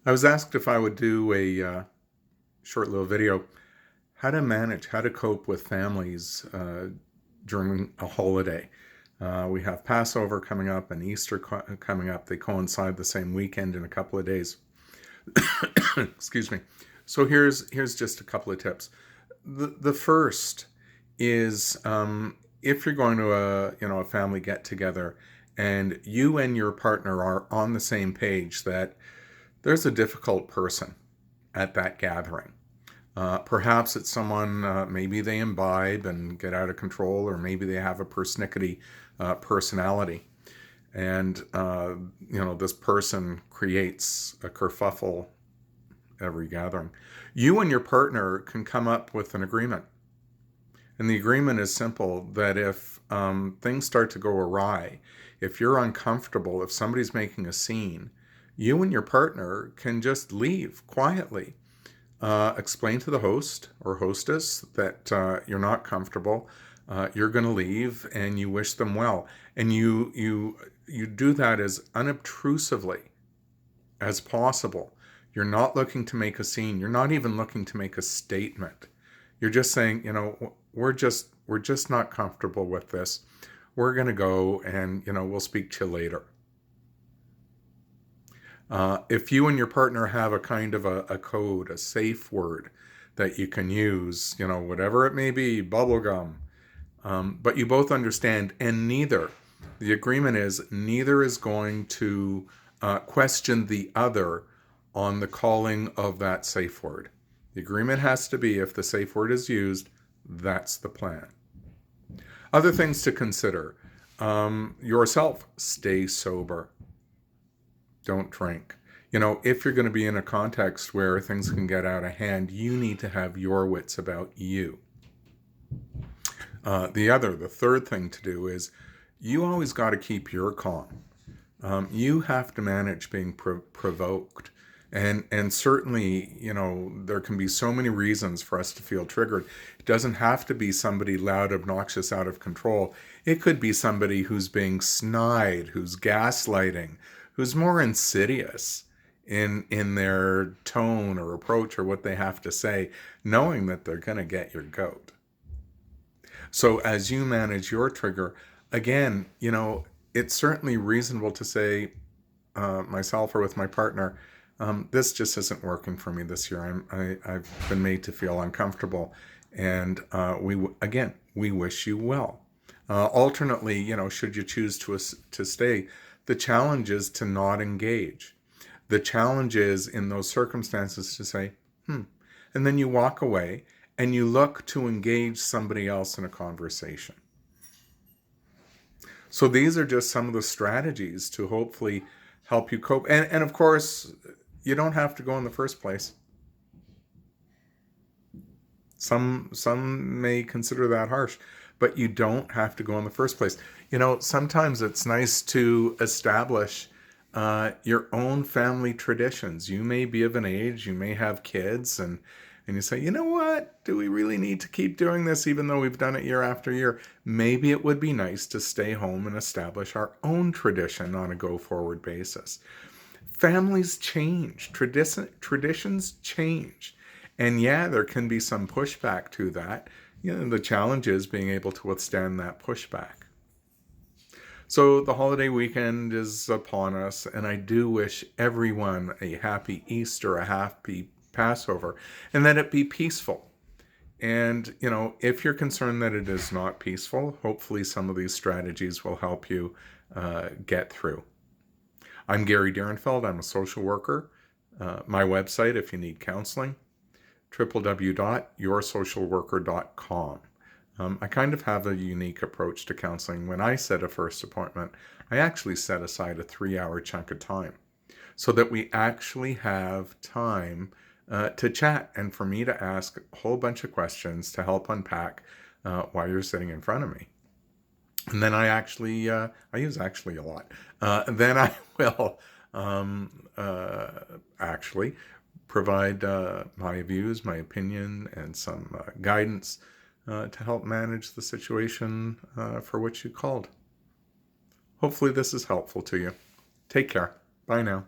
I was asked if I would do a short little video, how to cope with families during a holiday. We have Passover coming up and Easter coming up. They coincide the same weekend in a couple of days. Excuse me. So here's just a couple of tips. The first is if you're going to a family get together and you and your partner are on the same page that there's a difficult person at that gathering. Perhaps it's someone, maybe they imbibe and get out of control, or maybe they have a persnickety personality. And, this person creates a kerfuffle every gathering. You and your partner can come up with an agreement. And the agreement is simple, that if things start to go awry, if you're uncomfortable, if somebody's making a scene, you and your partner can just leave quietly. Explain to the host or hostess that you're not comfortable. You're going to leave, and you wish them well. And you do that as unobtrusively as possible. You're not looking to make a scene. You're not even looking to make a statement. You're just saying, we're just not comfortable with this. We're going to go, and we'll speak to you later. If you and your partner have a kind of a code, a safe word that you can use, whatever it may be, bubblegum, but you both understand, and the agreement is neither is going to question the other on the calling of that safe word. The agreement has to be, if the safe word is used, that's the plan. Other things to consider. Yourself, stay sober. Don't drink. If you're going to be in a context where things can get out of hand, you need to have your wits about you. The third thing to do is you always got to keep your calm. You have to manage being provoked. And certainly, there can be so many reasons for us to feel triggered. It doesn't have to be somebody loud, obnoxious, out of control. It could be somebody who's being snide, who's gaslighting, who's more insidious in their tone or approach or what they have to say, knowing that they're going to get your goat. So as you manage your trigger, again, it's certainly reasonable to say, myself or with my partner, this just isn't working for me this year. I've been made to feel uncomfortable, and we wish you well. Alternately, should you choose to stay, the challenge is to not engage. The challenge is in those circumstances to say, and then you walk away and you look to engage somebody else in a conversation. So these are just some of the strategies to hopefully help you cope. And of course, you don't have to go in the first place. Some may consider that harsh, but you don't have to go in the first place. Sometimes it's nice to establish your own family traditions. You may be of an age, you may have kids, and you say, you know what? Do we really need to keep doing this even though we've done it year after year? Maybe it would be nice to stay home and establish our own tradition on a go-forward basis. Families change, traditions change. And yeah, there can be some pushback to that. The challenge is being able to withstand that pushback. So the holiday weekend is upon us, and I do wish everyone a happy Easter, a happy Passover, and that it be peaceful. And, if you're concerned that it is not peaceful, hopefully some of these strategies will help you get through. I'm Gary Dierenfeld. I'm a social worker. My website, if you need counseling, www.yoursocialworker.com. I kind of have a unique approach to counseling. When I set a first appointment, I actually set aside a 3-hour chunk of time so that we actually have time to chat and for me to ask a whole bunch of questions to help unpack why you're sitting in front of me. And then I use actually a lot. Then I will actually provide my views, my opinion, and some guidance to help manage the situation for which you called. Hopefully this is helpful to you. Take care. Bye now.